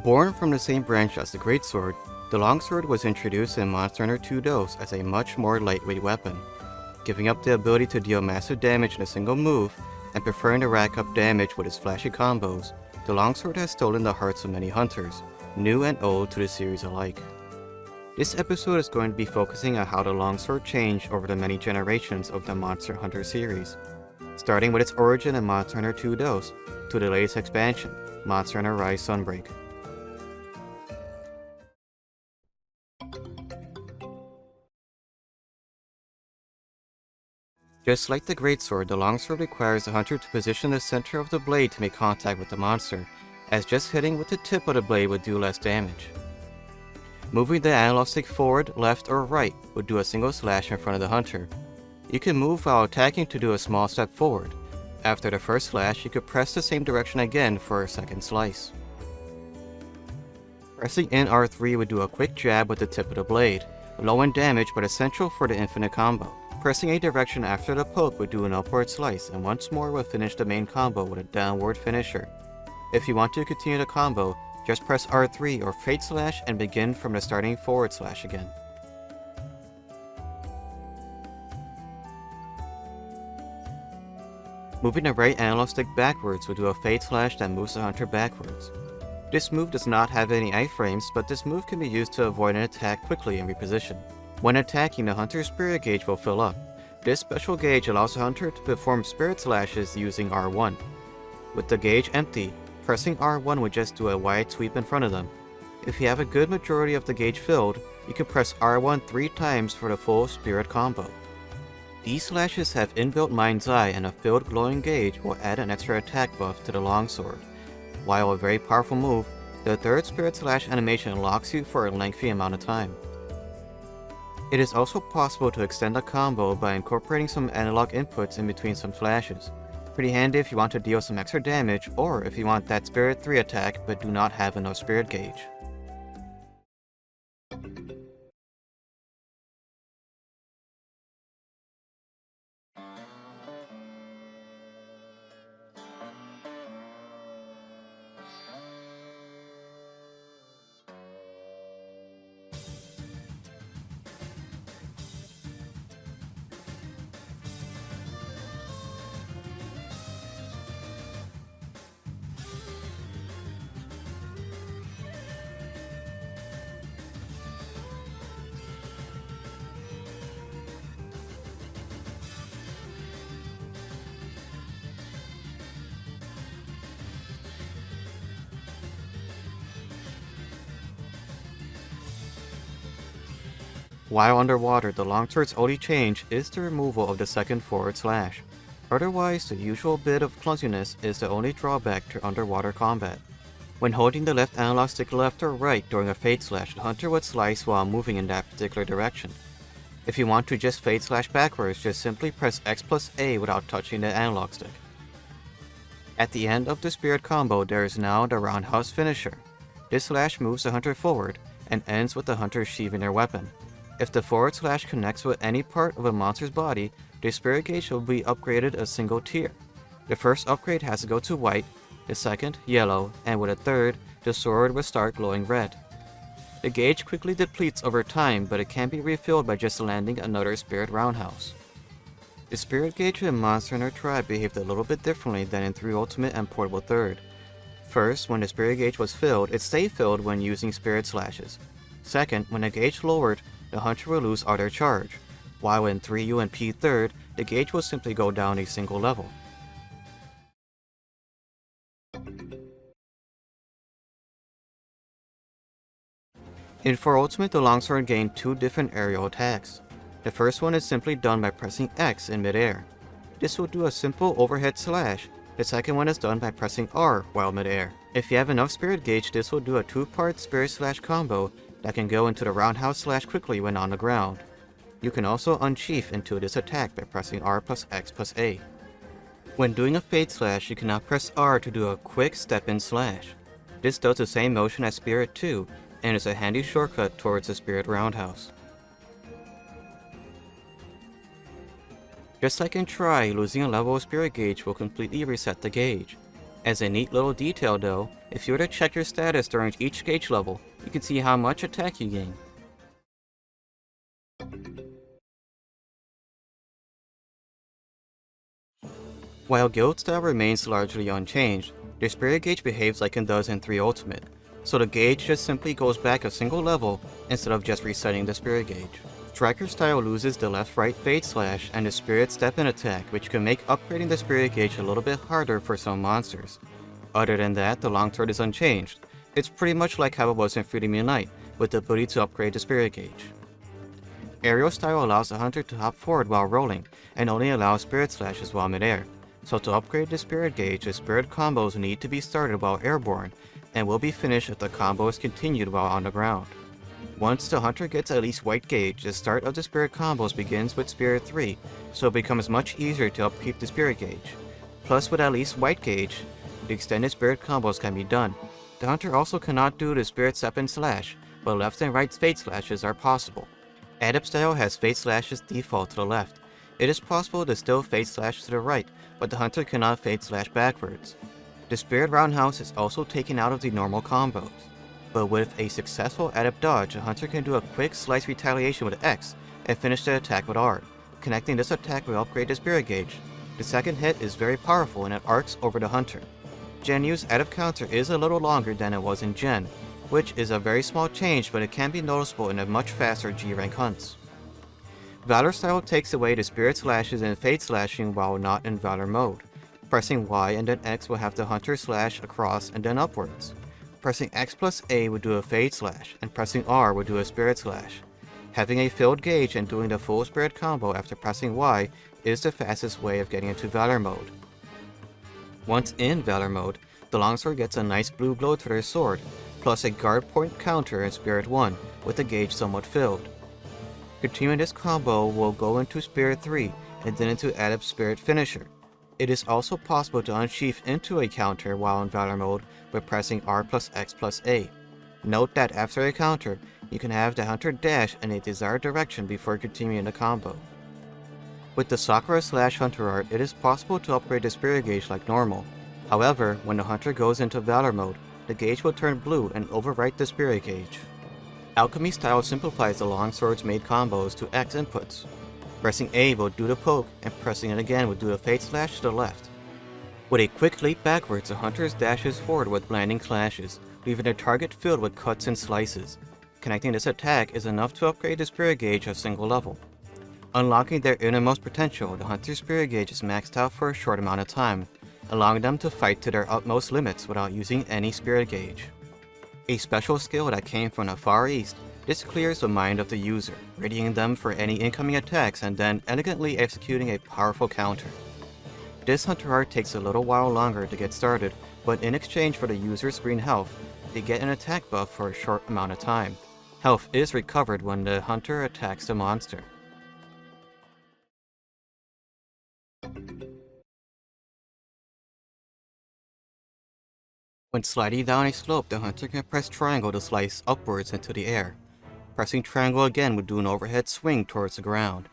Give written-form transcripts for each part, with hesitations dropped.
Born from the same branch as the Greatsword, the Longsword was introduced in Monster Hunter 2 Dose as a much more lightweight weapon, giving up the ability to deal massive damage in a single move and preferring to rack up damage with its flashy combos. The Longsword has stolen the hearts of many hunters, new and old to the series alike. This episode is going to be focusing on how the Longsword changed over the many generations of the Monster Hunter series, starting with its origin in Monster Hunter 2 Dose to the latest expansion, Monster Hunter Rise Sunbreak. Just like the Greatsword, the Longsword requires the hunter to position the center of the blade to make contact with the monster, as just hitting with the tip of the blade would do less damage. Moving the analog stick forward, left, or right would do a single slash in front of the hunter. You can move while attacking to do a small step forward. After the first slash, you could press the same direction again for a second slice. Pressing in R3 would do a quick jab with the tip of the blade, low in damage but essential for the infinite combo. Pressing a direction after the poke would do an upward slice, and once more would finish the main combo with a downward finisher. If you want to continue the combo, just press R3 or Fate Slash and begin from the starting forward slash again. Moving the right analog stick backwards will do a Fate Slash that moves the hunter backwards. This move does not have any iframes, but this move can be used to avoid an attack quickly and reposition. When attacking, the hunter's spirit gauge will fill up. This special gauge allows the hunter to perform spirit slashes using R1. With the gauge empty, pressing R1 would just do a wide sweep in front of them. If you have a good majority of the gauge filled, you can press R1 3 times for the full spirit combo. These slashes have inbuilt Mind's Eye, and a filled glowing gauge will add an extra attack buff to the Longsword. While a very powerful move, the third spirit slash animation locks you for a lengthy amount of time. It is also possible to extend a combo by incorporating some analog inputs in between some slashes. Pretty handy if you want to deal some extra damage, or if you want that Spirit 3 attack but do not have enough spirit gauge. While underwater, the Longsword's only change is the removal of the second forward slash. Otherwise, the usual bit of clumsiness is the only drawback to underwater combat. When holding the left analog stick left or right during a Fate Slash, the hunter would slice while moving in that particular direction. If you want to just Fate Slash backwards, just simply press X plus A without touching the analog stick. At the end of the spirit combo, there is now the roundhouse finisher. This slash moves the hunter forward and ends with the hunter sheathing their weapon. If the forward slash connects with any part of a monster's body, the spirit gauge will be upgraded a single tier. The first upgrade has to go to white, the second yellow, and with a third, the sword will start glowing red. The gauge quickly depletes over time, but it can be refilled by just landing another spirit roundhouse. The spirit gauge in Monster Hunter Tribe behaved a little bit differently than in 3 Ultimate and Portable 3rd. First, when the spirit gauge was filled, it stayed filled when using spirit slashes. Second, when the gauge lowered, the hunter will lose other charge, while in 3U and P3rd, the gauge will simply go down a single level. In 4 Ultimate, the Longsword gained 2 different aerial attacks. The first one is simply done by pressing X in midair. This will do a simple overhead slash. The second one is done by pressing R while midair. If you have enough spirit gauge, this will do a 2-part spirit slash combo that can go into the roundhouse slash quickly when on the ground. You can also unsheath into this attack by pressing R plus X plus A. When doing a Fate Slash, you cannot press R to do a quick step-in slash. This does the same motion as Spirit 2, and is a handy shortcut towards the Spirit Roundhouse. Just like in Try, losing a level of Spirit Gauge will completely reset the gauge. As a neat little detail though, if you were to check your status during each gauge level, you can see how much attack you gain. While guild style remains largely unchanged, their spirit gauge behaves like it does in 3 Ultimate, so the gauge just simply goes back a single level instead of just resetting the spirit gauge. Striker style loses the left-right fade slash and the spirit step-in attack, which can make upgrading the spirit gauge a little bit harder for some monsters. Other than that, the Longsword is unchanged. It's pretty much like how it was in Freedom Unite, with the ability to upgrade the spirit gauge. Aerial style allows the hunter to hop forward while rolling, and only allows spirit slashes while midair. So to upgrade the spirit gauge, the spirit combos need to be started while airborne, and will be finished if the combo is continued while on the ground. Once the hunter gets at least white gauge, the start of the spirit combos begins with spirit 3, so it becomes much easier to upkeep the spirit gauge. Plus with at least white gauge, the extended spirit combos can be done. The hunter also cannot do the spirit step and slash, but left and right fade slashes are possible. Adept style has fade slashes default to the left. It is possible to still fade slash to the right, but the hunter cannot fade slash backwards. The spirit roundhouse is also taken out of the normal combos, but with a successful adept dodge, the hunter can do a quick slice retaliation with X and finish the attack with R. Connecting this attack will upgrade the spirit gauge. The second hit is very powerful and it arcs over the hunter. GenU's adept counter is a little longer than it was in Gen, which is a very small change, but it can be noticeable in the much faster G rank hunts. Valor style takes away the spirit slashes and fade slashing while not in Valor mode. Pressing Y and then X will have the hunter slash across and then upwards. Pressing X plus A would do a fade slash, and pressing R would do a spirit slash. Having a filled gauge and doing the full spirit combo after pressing Y is the fastest way of getting into Valor mode. Once in Valor mode, the Longsword gets a nice blue glow to their sword, plus a guard point counter in Spirit 1, with the gauge somewhat filled. Continuing this combo will go into Spirit 3, and then into Adept Spirit Finisher. It is also possible to unsheath into a counter while in Valor mode by pressing R plus X plus A. Note that after a counter, you can have the hunter dash in a desired direction before continuing the combo. With the Sakura slash hunter art, it is possible to upgrade the spirit gauge like normal. However, when the hunter goes into Valor mode, the gauge will turn blue and overwrite the spirit gauge. Alchemy style simplifies the Longsword's made combos to X inputs. Pressing A will do the poke, and pressing it again will do a fade slash to the left. With a quick leap backwards, the hunter dashes forward with landing slashes, leaving the target filled with cuts and slices. Connecting this attack is enough to upgrade the spirit gauge a single level. Unlocking their innermost potential, the hunter's spirit gauge is maxed out for a short amount of time, allowing them to fight to their utmost limits without using any spirit gauge. A special skill that came from the Far East, this clears the mind of the user, readying them for any incoming attacks and then elegantly executing a powerful counter. This hunter art takes a little while longer to get started, but in exchange for the user's green health, they get an attack buff for a short amount of time. Health is recovered when the hunter attacks the monster. When sliding down a slope, the hunter can press triangle to slice upwards into the air. Pressing triangle again would do an overhead swing towards the ground.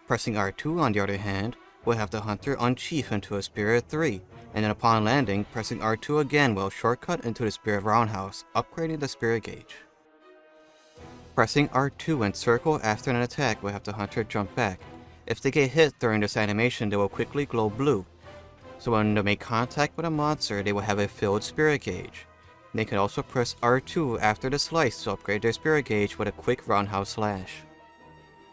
Pressing R2 on the other hand, will have the hunter unsheath into a Spirit 3, and then upon landing, pressing R2 again will shortcut into the Spirit Roundhouse, upgrading the spirit gauge. Pressing R2 and circle after an attack will have the hunter jump back. If they get hit during this animation, they will quickly glow blue. So when they make contact with a monster, they will have a filled spirit gauge. They can also press R2 after the slice to upgrade their spirit gauge with a quick roundhouse slash.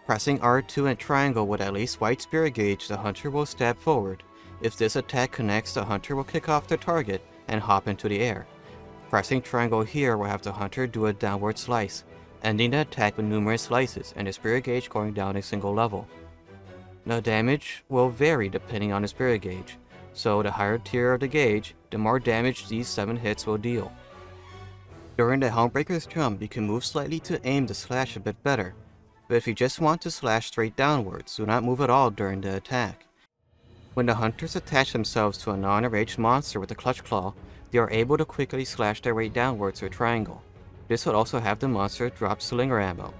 Pressing R2 and triangle with at least white spirit gauge, the hunter will stab forward. If this attack connects, the hunter will kick off the target and hop into the air. Pressing triangle here will have the hunter do a downward slice, ending the attack with numerous slices and the spirit gauge going down a single level. The damage will vary depending on the spirit gauge, so the higher tier of the gauge, the more damage these 7 hits will deal. During the Helmbreaker's jump, you can move slightly to aim the slash a bit better, but if you just want to slash straight downwards, do not move at all during the attack. When the hunters attach themselves to a non-enraged monster with a clutch claw, they are able to quickly slash their way downwards with triangle. This would also have the monster drop slinger ammo.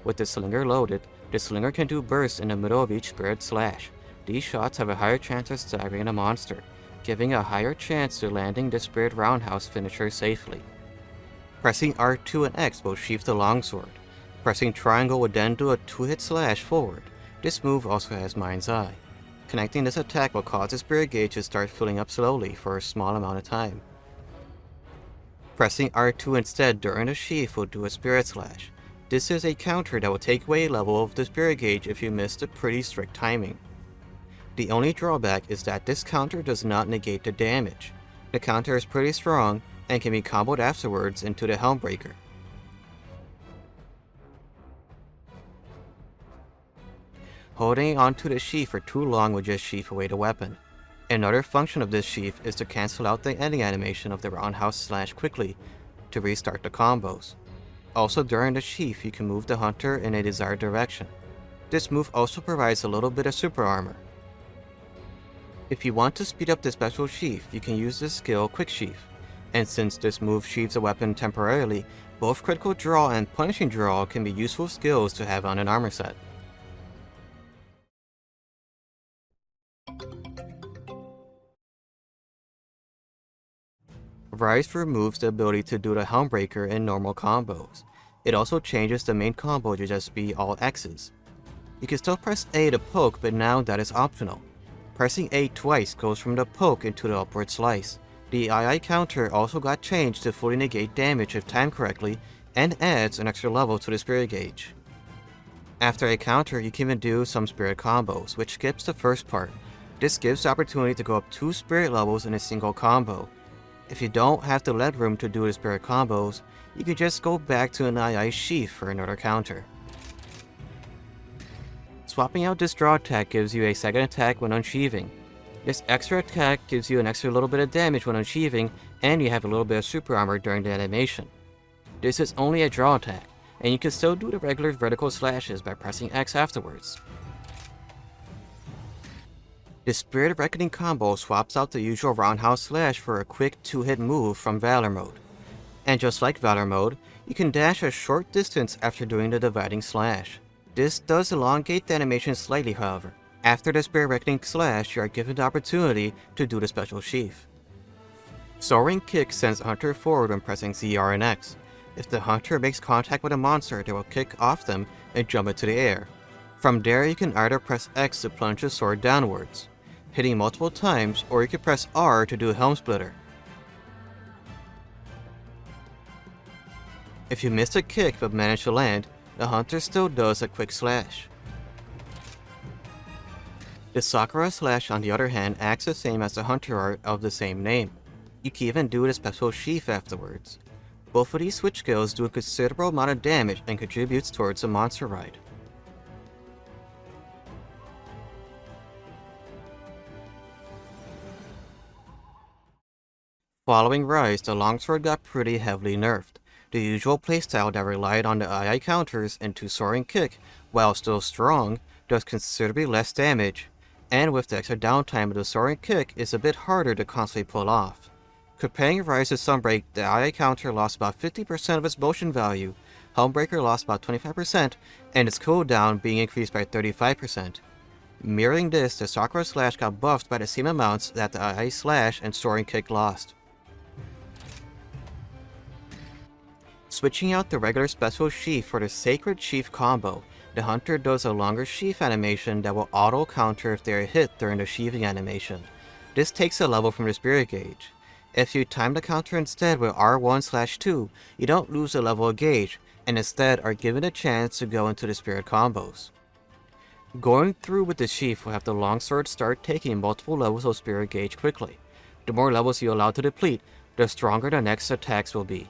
With the slinger loaded, the slinger can do bursts in the middle of each spirit slash. These shots have a higher chance of staggering a monster, giving a higher chance to landing the Spirit Roundhouse finisher safely. Pressing R2 and X will sheath the Longsword. Pressing triangle would then do a 2-hit slash forward. This move also has Mind's Eye. Connecting this attack will cause the Spirit Gauge to start filling up slowly for a small amount of time. Pressing R2 instead during the sheath will do a Spirit Slash. This is a counter that will take away a level of the Spirit Gauge if you miss the pretty strict timing. The only drawback is that this counter does not negate the damage. The counter is pretty strong and can be comboed afterwards into the Helmbreaker. Holding onto the sheath for too long will just sheath away the weapon. Another function of this sheath is to cancel out the ending animation of the roundhouse slash quickly to restart the combos. Also during the sheath you can move the hunter in a desired direction. This move also provides a little bit of super armor. If you want to speed up the special sheath, you can use the skill Quick Sheath, and since this move sheaths a weapon temporarily, both Critical Draw and Punishing Draw can be useful skills to have on an armor set. MhRise removes the ability to do the Helmbreaker in normal combos. It also changes the main combo to just be all X's. You can still press A to poke, but now that is optional. Pressing A twice goes from the poke into the upward slice. The II counter also got changed to fully negate damage if timed correctly, and adds an extra level to the Spirit Gauge. After a counter, you can even do some Spirit combos, which skips the first part. This gives the opportunity to go up 2 Spirit levels in a single combo. If you don't have the lead room to do the Spirit combos, you can just go back to an II sheath for another counter. Swapping out this draw attack gives you a second attack when unsheathing. This extra attack gives you an extra little bit of damage when unsheathing, and you have a little bit of super armor during the animation. This is only a draw attack, and you can still do the regular vertical slashes by pressing X afterwards. The Spirit Reckoning combo swaps out the usual roundhouse slash for a quick 2-hit move from Valor mode. And just like Valor mode, you can dash a short distance after doing the dividing slash. This does elongate the animation slightly, however. After the Spirit Reckoning slash, you are given the opportunity to do the special sheath. Soaring Kick sends the hunter forward when pressing ZR and X. If the hunter makes contact with a monster, they will kick off them and jump into the air. From there you can either press X to plunge the sword downwards, hitting multiple times, or you can press R to do a Helm Splitter. If you miss a kick but manage to land, the hunter still does a quick slash. The Sakura slash on the other hand acts the same as the hunter art of the same name. You can even do the special sheath afterwards. Both of these switch skills do a considerable amount of damage and contributes towards the monster ride. Following Rise, the Longsword got pretty heavily nerfed. The usual playstyle that relied on the II counters into Soaring Kick, while still strong, does considerably less damage, and with the extra downtime of the Soaring Kick is a bit harder to constantly pull off. Comparing Rise to Sunbreak, the II counter lost about 50% of its motion value, Helmbreaker lost about 25%, and its cooldown being increased by 35%. Mirroring this, the Sakura Slash got buffed by the same amounts that the II Slash and Soaring Kick lost. Switching out the regular special sheath for the Sacred Sheath combo, the hunter does a longer sheath animation that will auto-counter if they are hit during the sheathing animation. This takes a level from the Spirit Gauge. If you time the counter instead with R1/2, you don't lose a level of gauge, and instead are given a chance to go into the Spirit combos. Going through with the sheath will have the Longsword start taking multiple levels of Spirit Gauge quickly. The more levels you allow to deplete, the stronger the next attacks will be.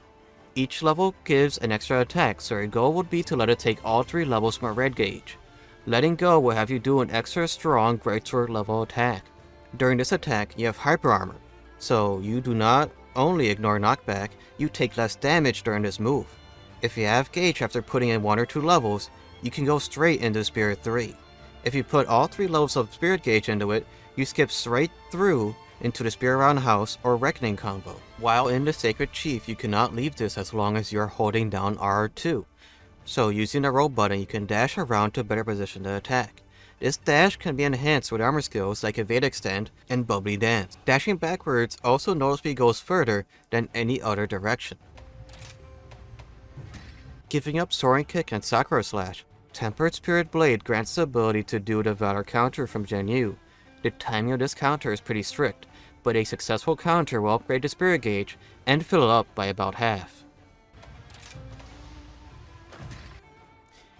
Each level gives an extra attack, so your goal would be to let it take all 3 levels from a red gauge. Letting go will have you do an extra strong greatsword level attack. During this attack, you have hyper armor, so you do not only ignore knockback, you take less damage during this move. If you have gauge after putting in 1 or 2 levels, you can go straight into Spirit 3. If you put all 3 levels of Spirit Gauge into it, you skip straight through into the Spirit Roundhouse or Reckoning combo. While in the Sacred Sheath, you cannot leave this as long as you are holding down R2. So using the roll button, you can dash around to better position the attack. This dash can be enhanced with armor skills like Evade Extend and Bubbly Dance. Dashing backwards also noticeably goes further than any other direction. Giving up Soaring Kick and Sakura Slash. Tempered Spirit Blade grants the ability to do the Valor counter from GenU. The timing of this counter is pretty strict, but a successful counter will upgrade the spirit gauge and fill it up by about half.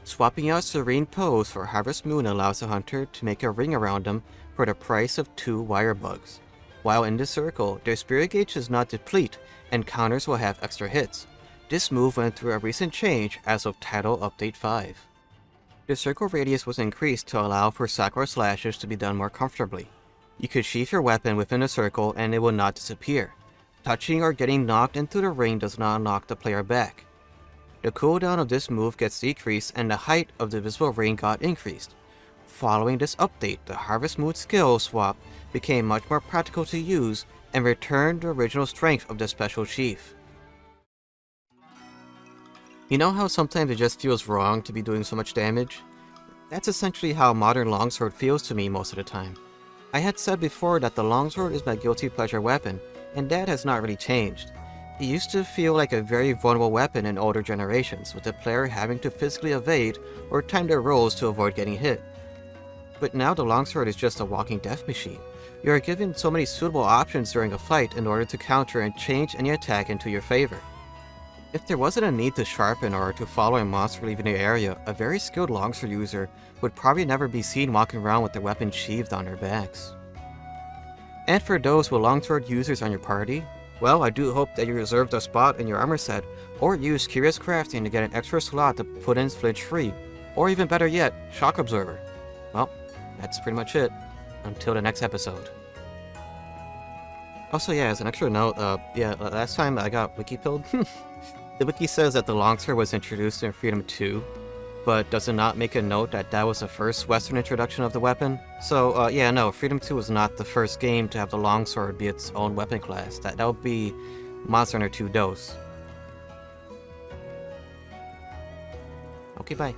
Swapping out Serene Pose for Harvest Moon allows the hunter to make a ring around them for the price of 2 wire bugs. While in this circle, their spirit gauge does not deplete and counters will have extra hits. This move went through a recent change as of Title Update 5. The circle radius was increased to allow for Sakura slashes to be done more comfortably. You could sheath your weapon within the circle and it will not disappear. Touching or getting knocked into the ring does not knock the player back. The cooldown of this move gets decreased and the height of the visible ring got increased. Following this update, the Harvest Moon skill swap became much more practical to use and returned the original strength of the special sheath. You know how sometimes it just feels wrong to be doing so much damage? That's essentially how modern Longsword feels to me most of the time. I had said before that the Longsword is my guilty pleasure weapon, and that has not really changed. It used to feel like a very vulnerable weapon in older generations, with the player having to physically evade or time their rolls to avoid getting hit. But now the Longsword is just a walking death machine. You are given so many suitable options during a fight in order to counter and change any attack into your favor. If there wasn't a need to sharpen or to follow a monster leaving the area, a very skilled Longsword user would probably never be seen walking around with their weapon sheathed on their backs. And for those with Longsword users on your party, well, I do hope that you reserved a spot in your armor set, or use Curious Crafting to get an extra slot to put in Flinch Free, or even better yet, Shock Absorber. Well, that's pretty much it. Until the next episode. Also, yeah, as an extra note, last time I got wiki-pilled. The wiki says that the Longsword was introduced in Freedom 2, but does it not make a note that that was the first Western introduction of the weapon? So, yeah, no, Freedom 2 was not the first game to have the Longsword be its own weapon class. That would be Monster Hunter 2 DOS. Okay, bye.